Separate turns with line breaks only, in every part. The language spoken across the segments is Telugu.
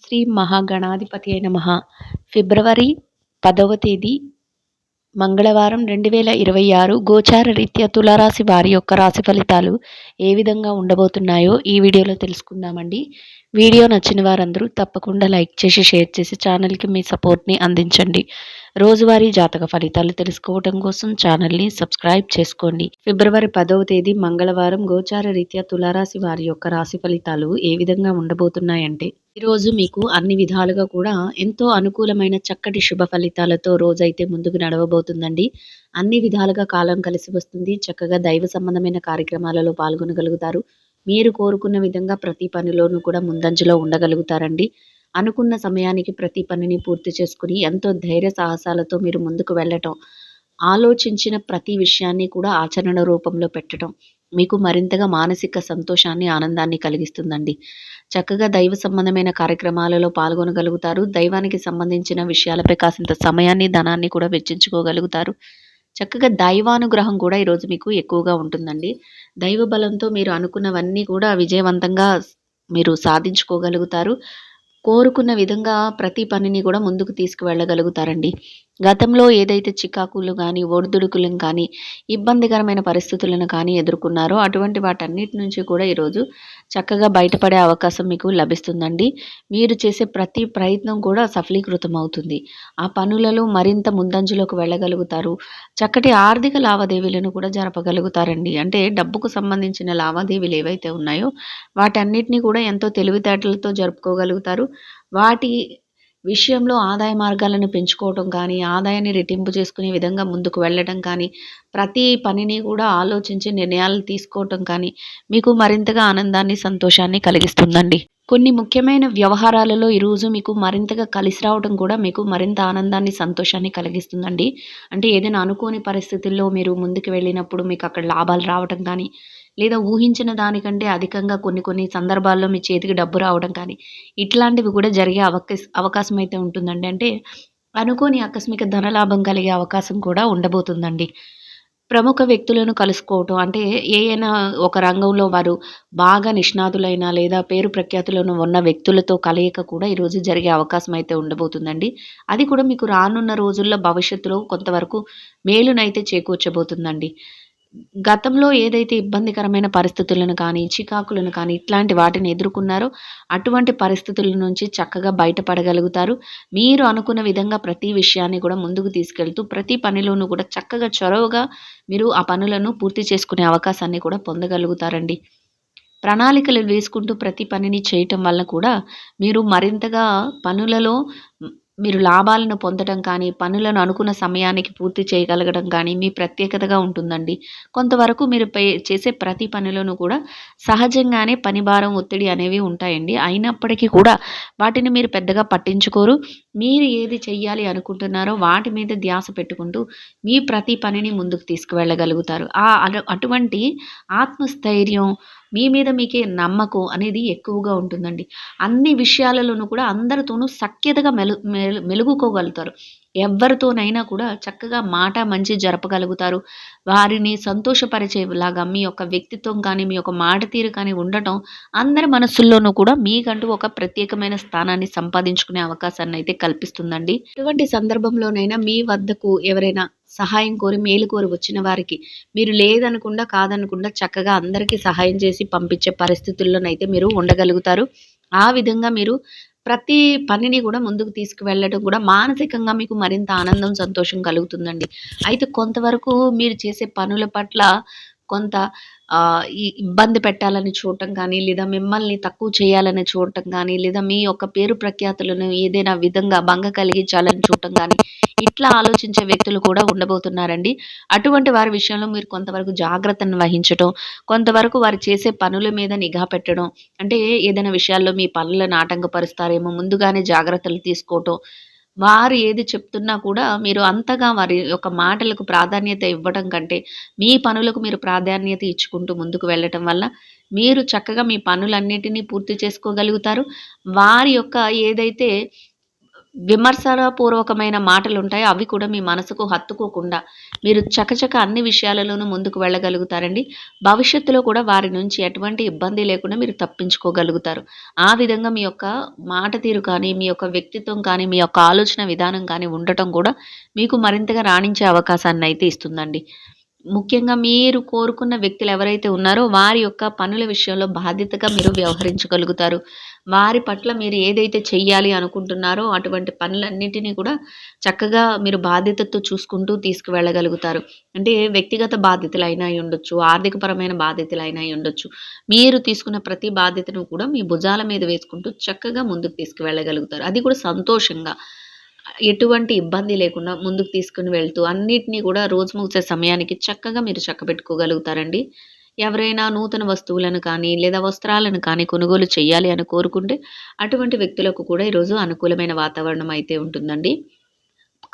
శ్రీ మహాగణాధిపతియే నమః. ఫిబ్రవరి 10వ తేదీ మంగళవారం 2026 గోచార రీత్యా తులారాశి వారి యొక్క రాశి ఫలితాలు ఏ విధంగా ఉండబోతున్నాయో ఈ వీడియోలో తెలుసుకుందామండి. వీడియో నచ్చిన వారందరూ తప్పకుండా లైక్ చేసి, షేర్ చేసి ఛానల్‌కి మీ సపోర్ట్‌ని అందించండి. రోజువారీ జాతక ఫలితాలు తెలుసుకోవడం కోసం ఛానల్‌ని సబ్స్క్రైబ్ చేసుకోండి. ఫిబ్రవరి 10వ తేదీ మంగళవారం గోచార రీత్యా తులారాశి వారి యొక్క రాశి ఫలితాలు ఏ విధంగా ఉండబోతున్నాయంటే, ఈరోజు మీకు అన్ని విధాలుగా కూడా ఎంతో అనుకూలమైన చక్కటి శుభ ఫలితాలతో రోజైతే ముందుకు నడవబోతుందండి. అన్ని విధాలుగా కాలం కలిసి వస్తుంది. చక్కగా దైవ సంబంధమైన కార్యక్రమాలలో పాల్గొనగలుగుతారు. మీరు కోరుకున్న విధంగా ప్రతి పనిలోనూ కూడా ముందంజలో ఉండగలుగుతారండి. అనుకున్న సమయానికి ప్రతి పనిని పూర్తి చేసుకుని ఎంతో ధైర్య సాహసాలతో మీరు ముందుకు వెళ్ళటం, ఆలోచించిన ప్రతి విషయాన్ని కూడా ఆచరణ రూపంలో పెట్టడం మీకు మరింతగా మానసిక సంతోషాన్ని, ఆనందాన్ని కలిగిస్తుందండి. చక్కగా దైవ సంబంధమైన కార్యక్రమాలలో పాల్గొనగలుగుతారు. దైవానికి సంబంధించిన విషయాలపై కాసింత సమయాన్ని, ధనాన్ని కూడా వెచ్చించుకోగలుగుతారు. చక్కగా దైవానుగ్రహం కూడా ఈరోజు మీకు ఎక్కువగా ఉంటుందండి. దైవ బలంతో మీరు అనుకున్నవన్నీ కూడా విజయవంతంగా మీరు సాధించుకోగలుగుతారు. కోరుకున్న విధంగా ప్రతి పనిని కూడా ముందుకు తీసుకువెళ్ళగలుగుతారండి. గతంలో ఏదైతే చికాకులు గానీ, ఒడిదుడుకులను కానీ, ఇబ్బందికరమైన పరిస్థితులను కానీ ఎదుర్కొన్నారో అటువంటి వాటన్నిటి నుంచి కూడా ఈరోజు చక్కగా బయటపడే అవకాశం మీకు లభిస్తుందండి. మీరు చేసే ప్రతి ప్రయత్నం కూడా సఫలీకృతం అవుతుంది. ఆ పనులలో మరింత ముందంజలోకి వెళ్ళగలుగుతారు. చక్కటి ఆర్థిక లావాదేవీలను కూడా జరపగలుగుతారండి. అంటే డబ్బుకు సంబంధించిన లావాదేవీలు ఏవైతే ఉన్నాయో వాటన్నిటిని కూడా ఎంతో తెలివితేటలతో జరుపుకోగలుగుతారు. వాటి విషయంలో ఆదాయ మార్గాలను పెంచుకోవటం కానీ, ఆదాయాన్ని రెట్టింపు చేసుకునే విధంగా ముందుకు వెళ్ళటం కానీ, ప్రతి పనిని కూడా ఆలోచించి నిర్ణయాలు తీసుకోవటం కానీ, మీకు మరింతగా ఆనందాన్ని, సంతోషాన్ని కలిగిస్తుందండి. కొన్ని ముఖ్యమైన వ్యవహారాలలో ఈరోజు మీకు మరింతగా కలిసి రావడం కూడా మీకు మరింత ఆనందాన్ని, సంతోషాన్ని కలిగిస్తుందండి. అంటే ఏదైనా అనుకోని పరిస్థితుల్లో మీరు ముందుకు వెళ్ళినప్పుడు మీకు అక్కడ లాభాలు రావటం కానీ, లేదా ఊహించిన దానికంటే అధికంగా కొన్ని కొన్ని సందర్భాల్లో మీ చేతికి డబ్బు రావడం కానీ, ఇట్లాంటివి కూడా జరిగే అవకాశం అయితే ఉంటుందండి. అంటే అనుకోని ఆకస్మిక ధనలాభం కలిగే అవకాశం కూడా ఉండబోతుందండి. ప్రముఖ వ్యక్తులను కలుసుకోవటం అంటే ఏయైనా ఒక రంగంలో వారు బాగా నిష్ణాతులైన లేదా పేరు ప్రఖ్యాతులను ఉన్న వ్యక్తులతో కలయిక కూడా ఈరోజు జరిగే అవకాశం అయితే ఉండబోతుందండి. అది కూడా మీకు రానున్న రోజుల్లో భవిష్యత్తులో కొంతవరకు మేలునైతే చేకూర్చబోతుందండి. గతంలో ఏదైతే ఇబ్బందికరమైన పరిస్థితులను కానీ, చికాకులను కానీ, ఇట్లాంటి వాటిని ఎదుర్కొన్నారో, అటువంటి పరిస్థితుల నుంచి చక్కగా బయటపడగలుగుతారు. మీరు అనుకున్న విధంగా ప్రతి విషయాన్ని కూడా ముందుకు తీసుకెళ్తూ, ప్రతి పనిలోనూ కూడా చక్కగా చొరవగా మీరు ఆ పనులను పూర్తి చేసుకునే అవకాశాన్ని కూడా పొందగలుగుతారండి. ప్రణాళికలు వేసుకుంటూ ప్రతి పనిని చేయటం వల్ల కూడా మీరు మరింతగా పనులలో మీరు లాభాలను పొందడం కానీ, పనులను అనుకున్న సమయానికి పూర్తి చేయగలగడం కానీ మీ ప్రత్యేకతగా ఉంటుందండి. కొంతవరకు మీరు చేసే ప్రతి పనిలోనూ కూడా సహజంగానే పని భారం, ఒత్తిడి అనేవి ఉంటాయండి. అయినప్పటికీ కూడా వాటిని మీరు పెద్దగా పట్టించుకోరు. మీరు ఏది చెయ్యాలి అనుకుంటున్నారో వాటి మీద ధ్యాస పెట్టుకుంటూ మీ ప్రతి పనిని ముందుకు తీసుకువెళ్ళగలుగుతారు. అటువంటి ఆత్మస్థైర్యం, మీ మీద మీకే నమ్మకం అనేది ఎక్కువగా ఉంటుందండి. అన్ని విషయాలలోనూ కూడా అందరితోనూ సఖ్యతగా మెలుగుకోగలుగుతారు. ఎవ్వరితోనైనా కూడా చక్కగా మాట మంచి జరపగలుగుతారు. వారిని సంతోషపరిచేలాగా మీ యొక్క వ్యక్తిత్వం కానీ, మీ యొక్క మాట తీరు కానీ ఉండటం అందరి మనసుల్లోనూ కూడా మీకంటూ ఒక ప్రత్యేకమైన స్థానాన్ని సంపాదించుకునే అవకాశాన్ని అయితే కల్పిస్తుందండి. ఎటువంటి సందర్భంలోనైనా మీ వద్దకు ఎవరైనా సహాయం కోరి, మేలు కోరి వచ్చిన వారికి మీరు లేదనకుండా, కాదనకుండా చక్కగా అందరికీ సహాయం చేసి పంపించే పరిస్థితుల్లోనైతే మీరు ఉండగలుగుతారు. ఆ విధంగా మీరు ప్రతి పనిని కూడా ముందుకు తీసుకువెళ్ళడం కూడా మానసికంగా మీకు మరింత ఆనందం, సంతోషం కలుగుతుందండి. అయితే కొంతవరకు మీరు చేసే పనుల పట్ల కొంత ఈ ఇబ్బంది పెట్టాలని చూడటం కానీ, లేదా మిమ్మల్ని తక్కువ చేయాలని చూడటం కానీ, లేదా మీ యొక్క పేరు ప్రఖ్యాతులను ఏదైనా విధంగా భంగ కలిగించాలని చూడటం కానీ, ఇట్లా ఆలోచించే వ్యక్తులు కూడా ఉండబోతున్నారండి. అటువంటి వారి విషయంలో మీరు కొంతవరకు జాగ్రత్తను వహించటం, కొంతవరకు వారు చేసే పనుల మీద నిఘా పెట్టడం, అంటే ఏదైనా విషయాల్లో మీ పనులను ఆటంకపరుస్తారేమో ముందుగానే జాగ్రత్తలు తీసుకోవటం, వారు ఏది చెప్తున్నా కూడా మీరు అంతగా వారి యొక్క మాటలకు ప్రాధాన్యత ఇవ్వడం కంటే, మీ పనులకు మీరు ప్రాధాన్యత ఇచ్చుకుంటూ ముందుకు వెళ్ళటం వల్ల, మీరు చక్కగా మీ పనులన్నిటినీ పూర్తి చేసుకోగలుగుతారు. వారి యొక్క ఏదైతే విమర్శనాపూర్వకమైన మాటలుంటాయి. అవి కూడా మీ మనసుకు హత్తుకోకుండా మీరు చకచక అన్ని విషయాలలోనూ ముందుకు వెళ్ళగలుగుతారండి. భవిష్యత్తులో కూడా వారి నుంచి ఎటువంటి ఇబ్బంది లేకుండా మీరు తప్పించుకోగలుగుతారు. ఆ విధంగా మీ యొక్క మాట తీరు కానీ, మీ యొక్క వ్యక్తిత్వం కానీ, మీ యొక్క ఆలోచన విధానం కానీ ఉండటం కూడా మీకు మరింతగా రాణించే అవకాశాన్నయితే ఇస్తుందండి. ముఖ్యంగా మీరు కోరుకున్న వ్యక్తులు ఎవరైతే ఉన్నారో వారి యొక్క పనుల విషయంలో బాధ్యతగా మీరు వ్యవహరించగలుగుతారు. వారి పట్ల మీరు ఏదైతే చెయ్యాలి అనుకుంటున్నారో అటువంటి పనులన్నిటిని కూడా చక్కగా మీరు బాధ్యతతో చూసుకుంటూ తీసుకువెళ్ళగలుగుతారు. అంటే వ్యక్తిగత బాధ్యతలైనా అయ్యుండొచ్చు, ఆర్థికపరమైన బాధ్యతలైనా అయ్యుండొచ్చు. మీరు తీసుకున్న ప్రతి బాధ్యతను కూడా మీ భుజాల మీద వేసుకుంటూ చక్కగా ముందుకు తీసుకువెళ్ళగలుగుతారు. అది కూడా సంతోషంగా. ఎటువంటి ఇబ్బంది లేకుండా ముందుకు తీసుకొని వెళ్తూ అన్నిటిని కూడా రోజు ముగిసే సమయానికి చక్కగా మీరు చక్కబెట్టుకోగలుగుతారండి. ఎవరైనా నూతన వస్తువులను కానీ, లేదా వస్త్రాలను కానీ కొనుగోలు చేయాలి అని కోరుకుంటే అటువంటి వ్యక్తులకు కూడా ఈరోజు అనుకూలమైన వాతావరణం అయితే ఉంటుందండి.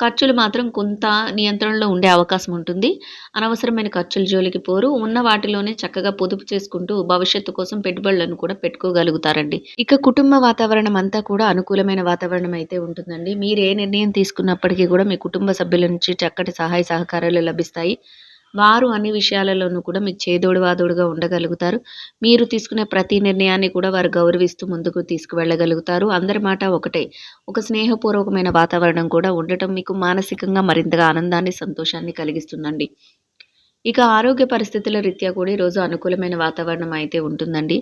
ఖర్చులు మాత్రం కొంత నియంత్రణలో ఉండే అవకాశం ఉంటుంది. అనవసరమైన ఖర్చుల జోలికి పోరు. ఉన్న వాటిలోనే చక్కగా పొదుపు చేసుకుంటూ భవిష్యత్తు కోసం పెట్టుబడులను కూడా పెట్టుకోగలుగుతారండి. ఇక కుటుంబ వాతావరణం అంతా కూడా అనుకూలమైన వాతావరణం అయితే ఉంటుందండి. మీరు ఏ నిర్ణయం తీసుకున్నప్పటికీ కూడా మీ కుటుంబ సభ్యుల నుంచి చక్కటి సహాయ సహకారాలు లభిస్తాయి. వారు అన్ని విషయాలలోనూ కూడా మీకు చేదోడు వాదోడుగా ఉండగలుగుతారు. మీరు తీసుకునే ప్రతి నిర్ణయాన్ని కూడా వారు గౌరవిస్తూ ముందుకు తీసుకువెళ్ళగలుగుతారు. అందరి మాట ఒకటే. ఒక స్నేహపూర్వకమైన వాతావరణం కూడా ఉండటం మీకు మానసికంగా మరింతగా ఆనందాన్ని, సంతోషాన్ని కలిగిస్తుందండి. ఇక ఆరోగ్య పరిస్థితుల రీత్యా కూడా ఈరోజు అనుకూలమైన వాతావరణం అయితే ఉంటుందండి.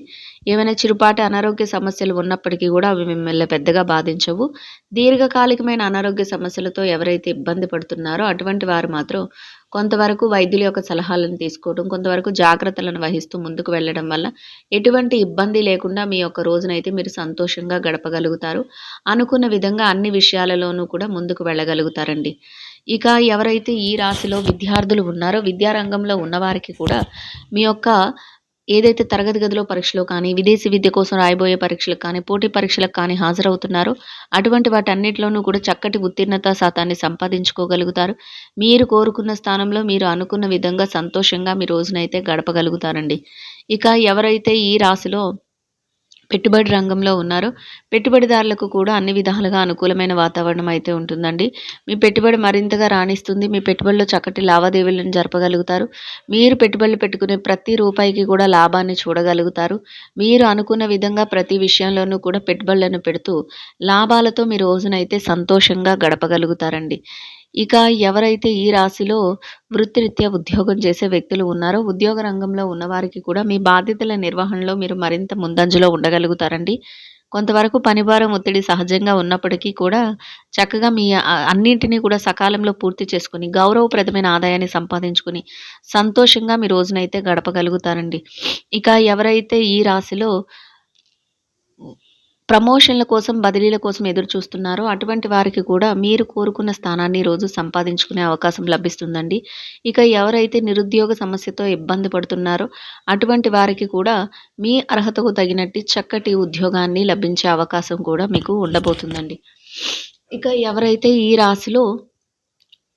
ఏమైనా చిరుపాటి అనారోగ్య సమస్యలు ఉన్నప్పటికీ కూడా అవి మిమ్మల్ని పెద్దగా బాధించవు. దీర్ఘకాలికమైన అనారోగ్య సమస్యలతో ఎవరైతే ఇబ్బంది పడుతున్నారో అటువంటి వారు మాత్రం కొంతవరకు వైద్యుల యొక్క సలహాలను తీసుకోవడం, కొంతవరకు జాగ్రత్తలను వహిస్తూ ముందుకు వెళ్ళడం వల్ల ఎటువంటి ఇబ్బంది లేకుండా మీ యొక్క రోజునైతే మీరు సంతోషంగా గడపగలుగుతారు. అనుకున్న విధంగా అన్ని విషయాలలోనూ కూడా ముందుకు వెళ్ళగలుగుతారండి. ఇక ఎవరైతే ఈ రాశిలో విద్యార్థులు ఉన్నారో విద్యారంగంలో ఉన్నవారికి కూడా మీ యొక్క ఏదైతే తరగతి గదిలో పరీక్షలో కానీ, విదేశీ విద్య కోసం రాయబోయే పరీక్షలకు కానీ, పోటీ పరీక్షలకు కానీ హాజరవుతున్నారో అటువంటి వాటన్నిటిలోనూ కూడా చక్కటి ఉత్తీర్ణత శాతాన్ని సంపాదించుకోగలుగుతారు. మీరు కోరుకున్న స్థానంలో మీరు అనుకున్న విధంగా సంతోషంగా మీ రోజునైతే గడపగలుగుతారండి. ఇక ఎవరైతే ఈ రాశిలో పెట్టుబడి రంగంలో ఉన్నారో, పెట్టుబడిదారులకు కూడా అన్ని విధాలుగా అనుకూలమైన వాతావరణం అయితే ఉంటుందండి. మీ పెట్టుబడి మరింతగా రాణిస్తుంది. మీ పెట్టుబడిలో చక్కటి లావాదేవీలను జరపగలుగుతారు. మీరు పెట్టుబడులు పెట్టుకునే ప్రతి రూపాయికి కూడా లాభాన్ని చూడగలుగుతారు. మీరు అనుకున్న విధంగా ప్రతి విషయంలోనూ కూడా పెట్టుబడులను పెడుతూ లాభాలతో మీ రోజునైతే సంతోషంగా గడపగలుగుతారండి. ఇక ఎవరైతే ఈ రాశిలో వృత్తిరీత్యా ఉద్యోగం చేసే వ్యక్తులు ఉన్నారో, ఉద్యోగ రంగంలో ఉన్నవారికి కూడా మీ బాధ్యతల నిర్వహణలో మీరు మరింత ముందంజలో ఉండగలుగుతారండి. కొంతవరకు పనిభారం, ఒత్తిడి సహజంగా ఉన్నప్పటికీ కూడా చక్కగా మీ అన్నింటిని కూడా సకాలంలో పూర్తి చేసుకొని, గౌరవప్రదమైన ఆదాయాన్ని సంపాదించుకొని, సంతోషంగా మీ రోజునైతే గడపగలుగుతారండి. ఇక ఎవరైతే ఈ రాశిలో ప్రమోషన్‌ల కోసం, బదిలీల కోసం ఎదురు చూస్తున్నారో అటువంటి వారికి కూడా మీరు కోరుకున్న స్థానాన్ని రోజు సంపాదించుకునే అవకాశం లభిస్తుందండి. ఇక ఎవరైతే నిరుద్యోగ సమస్యతో ఇబ్బంది పడుతున్నారో అటువంటి వారికి కూడా మీ అర్హతకు తగినట్టి చక్కటి ఉద్యోగాన్ని లభించే అవకాశం కూడా మీకు ఉండబోతుందండి. ఇక ఎవరైతే ఈ రాశిలో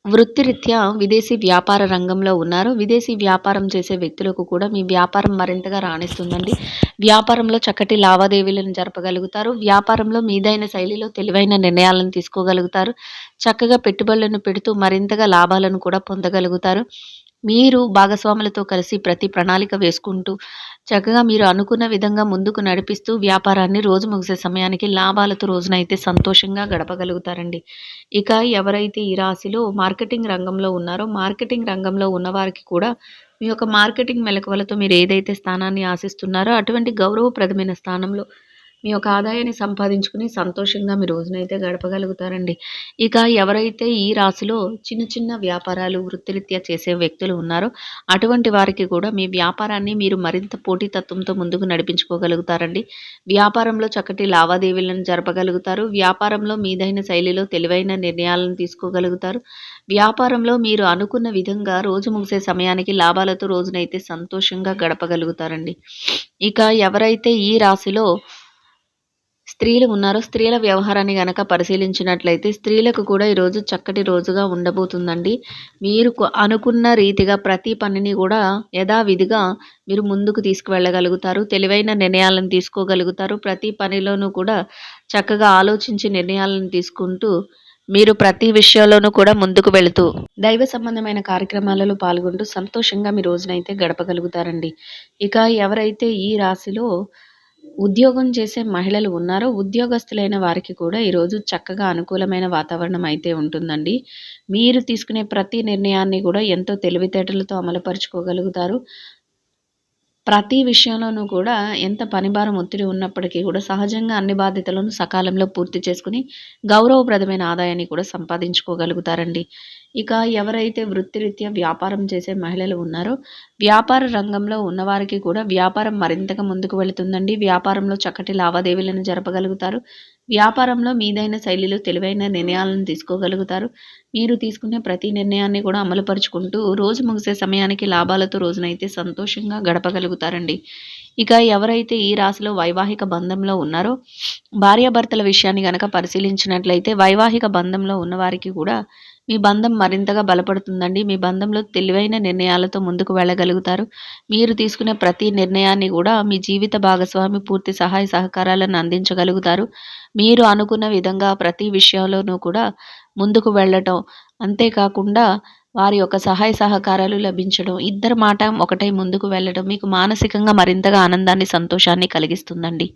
వృత్తిరీత్యా విదేశీ వ్యాపార రంగంలో ఉన్నారో, విదేశీ వ్యాపారం చేసే వ్యక్తులకు కూడా మీ వ్యాపారం మరింతగా రాణిస్తుందండి. వ్యాపారంలో చక్కటి లావాదేవీలను జరపగలుగుతారు. వ్యాపారంలో మీదైన శైలిలో తెలివైన నిర్ణయాలను తీసుకోగలుగుతారు. చక్కగా పెట్టుబడులను పెడుతూ మరింతగా లాభాలను కూడా పొందగలుగుతారు. మీరు భాగస్వాములతో కలిసి ప్రతి ప్రణాళిక వేసుకుంటూ చక్కగా మీరు అనుకున్న విధంగా ముందుకు నడిపిస్తూ వ్యాపారాన్ని రోజు ముగిసే సమయానికి లాభాలతో రోజునైతే సంతోషంగా గడపగలుగుతారండి. ఇక ఎవరైతే ఈ రాశిలో మార్కెటింగ్ రంగంలో ఉన్నారో, మార్కెటింగ్ రంగంలో ఉన్నవారికి కూడా మీ యొక్క మార్కెటింగ్ మెళకువలతో మీరు ఏదైతే స్థానాన్ని ఆశిస్తున్నారో అటువంటి గౌరవప్రదమైన స్థానంలో మీ యొక్క ఆదాయాన్ని సంపాదించుకుని సంతోషంగా మీ రోజునైతే గడపగలుగుతారండి. ఇక ఎవరైతే ఈ రాశిలో చిన్న చిన్న వ్యాపారాలు వృత్తిరీత్యా చేసే వ్యక్తులు ఉన్నారో అటువంటి వారికి కూడా మీ వ్యాపారాన్ని మీరు మరింత పోటీతత్వంతో ముందుకు నడిపించుకోగలుగుతారండి. వ్యాపారంలో చక్కటి లావాదేవీలను జరపగలుగుతారు. వ్యాపారంలో మీదైన శైలిలో తెలివైన నిర్ణయాలను తీసుకోగలుగుతారు. వ్యాపారంలో మీరు అనుకున్న విధంగా రోజు ముగిసే సమయానికి లాభాలతో రోజునైతే సంతోషంగా గడపగలుగుతారండి. ఇక ఎవరైతే ఈ రాశిలో స్త్రీలు ఉన్నారో స్త్రీల వ్యవహారాన్ని గనక పరిశీలించినట్లయితే స్త్రీలకు కూడా ఈరోజు చక్కటి రోజుగా ఉండబోతుందండి. మీరు అనుకున్న రీతిగా ప్రతి పనిని కూడా యథావిధిగా మీరు ముందుకు తీసుకువెళ్ళగలుగుతారు. తెలివైన నిర్ణయాలను తీసుకోగలుగుతారు. ప్రతి పనిలోనూ కూడా చక్కగా ఆలోచించి నిర్ణయాలను తీసుకుంటూ మీరు ప్రతి విషయంలోనూ కూడా ముందుకు వెళుతూ దైవ సంబంధమైన కార్యక్రమాలలో పాల్గొంటూ సంతోషంగా మీ రోజునైతే గడపగలుగుతారండి. ఇక ఎవరైతే ఈ రాశిలో ఉద్యోగం చేసే మహిళలు ఉన్నారో ఉద్యోగస్తులైన వారికి కూడా ఈరోజు చక్కగా అనుకూలమైన వాతావరణం అయితే ఉంటుందండి. మీరు తీసుకునే ప్రతి నిర్ణయాన్ని కూడా ఎంతో తెలివితేటలతో అమలుపరుచుకోగలుగుతారు. ప్రతి విషయంలోనూ కూడా ఎంత పనిభారం ఒత్తిడి ఉన్నప్పటికీ కూడా సహజంగా అన్ని బాధ్యతలను సకాలంలో పూర్తి చేసుకుని గౌరవప్రదమైన ఆదాయాన్ని కూడా సంపాదించుకోగలుగుతారండి. ఇక ఎవరైతే వృత్తిరీత్యా వ్యాపారం చేసే మహిళలు ఉన్నారో వ్యాపార రంగంలో ఉన్నవారికి కూడా వ్యాపారం మరింతగా ముందుకు వెళుతుందండి. వ్యాపారంలో చక్కటి లావాదేవీలను జరపగలుగుతారు. వ్యాపారంలో మీదైన శైలిలో తెలివైన నిర్ణయాలను తీసుకోగలుగుతారు. మీరు తీసుకునే ప్రతి నిర్ణయాన్ని కూడా అమలుపరుచుకుంటూ రోజు ముగిసే సమయానికి లాభాలతో రోజునైతే సంతోషంగా గడపగలుగుతారండి. ఇక ఎవరైతే ఈ రాశిలో వైవాహిక బంధంలో ఉన్నారో భార్యాభర్తల విషయాన్ని గనక పరిశీలించినట్లయితే వైవాహిక బంధంలో ఉన్నవారికి కూడా మీ బంధం మరింతగా బలపడుతుందండి. మీ బంధంలో తెలివైన నిర్ణయాలతో ముందుకు వెళ్ళగలుగుతారు. మీరు తీసుకునే ప్రతి నిర్ణయాన్ని కూడా మీ జీవిత భాగస్వామి పూర్తి సహాయ సహకారాలను అందించగలుగుతారు. మీరు అనుకున్న విధంగా ప్రతి విషయంలోనూ కూడా ముందుకు వెళ్ళటం, అంతేకాకుండా వారి యొక్క సహాయ సహకారాలు లభించడం, ఇద్దరి మాట ఒకటై ముందుకు వెళ్ళడం మీకు మానసికంగా మరింతగా ఆనందాన్ని, సంతోషాన్ని కలిగిస్తుందండి.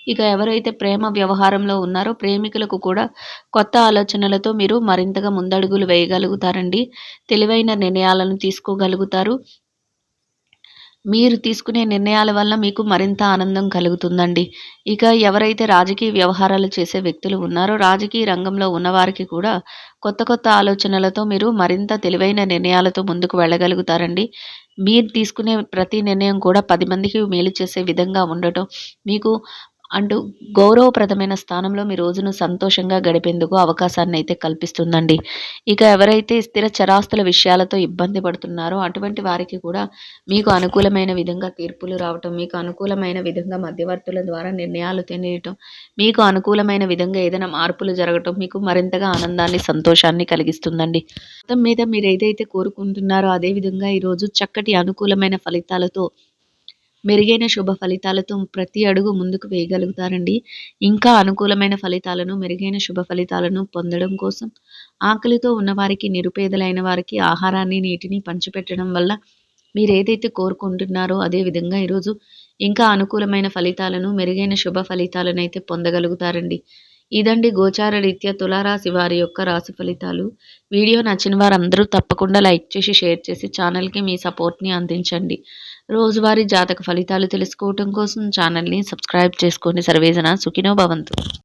ఇక ఎవరైతే ప్రేమ వ్యవహారంలో ఉన్నారో ప్రేమికులకు కూడా కొత్త ఆలోచనలతో మీరు మరింతగా ముందడుగులు వేయగలుగుతారండి. తెలివైన నిర్ణయాలను తీసుకోగలుగుతారు. మీరు తీసుకునే నిర్ణయాల వల్ల మీకు మరింత ఆనందం కలుగుతుందండి. ఇక ఎవరైతే రాజకీయ వ్యవహారాలు చేసే వ్యక్తులు ఉన్నారో రాజకీయ రంగంలో ఉన్నవారికి కూడా కొత్త కొత్త ఆలోచనలతో మీరు మరింత తెలివైన నిర్ణయాలతో ముందుకు వెళ్ళగలుగుతారండి. మీరు తీసుకునే ప్రతి నిర్ణయం కూడా 10 మందికి మేలు చేసే విధంగా ఉండటం మీకు అంటూ గౌరవప్రదమైన స్థానంలో మీ రోజును సంతోషంగా గడిపేందుకు అవకాశాన్నయితే కల్పిస్తుందండి. ఇక ఎవరైతే స్థిర చరాస్తుల విషయాలతో ఇబ్బంది పడుతున్నారో అటువంటి వారికి కూడా మీకు అనుకూలమైన విధంగా తీర్పులు రావటం, మీకు అనుకూలమైన విధంగా మధ్యవర్తుల ద్వారా నిర్ణయాలు తెలియటం, మీకు అనుకూలమైన విధంగా ఏదైనా మార్పులు జరగటం మీకు మరింతగా ఆనందాన్ని, సంతోషాన్ని కలిగిస్తుందండి. మొత్తం మీద మీరు ఏదైతే కోరుకుంటున్నారో అదే విధంగా ఈరోజు చక్కటి అనుకూలమైన ఫలితాలతో మెరుగైన శుభ ఫలితాలతో ప్రతి అడుగు ముందుకు వేయగలుగుతారండి. ఇంకా అనుకూలమైన ఫలితాలను, మెరుగైన శుభ ఫలితాలను పొందడం కోసం ఆకలితో ఉన్నవారికి, నిరుపేదలైన వారికి ఆహారాన్ని, నీటిని పంచిపెట్టడం వల్ల మీరేదైతే కోరుకుంటున్నారో అదే విధంగా ఈరోజు ఇంకా అనుకూలమైన ఫలితాలను, మెరుగైన శుభ ఫలితాలనైతే పొందగలుగుతారండి. ఇదండి గోచార రీత్యా తులారాశి వారి యొక్క రాశి ఫలితాలు. వీడియో నచ్చిన వారందరూ తప్పకుండా లైక్ చేసి, షేర్ చేసి ఛానల్‌కి మీ సపోర్ట్‌ని అందించండి. రోజువారీ జాతక ఫలితాలు తెలుసుకోవటం కోసం ఛానల్‌ని సబ్స్క్రైబ్ చేసుకోండి. సర్వేజన సుఖినో భవంతు.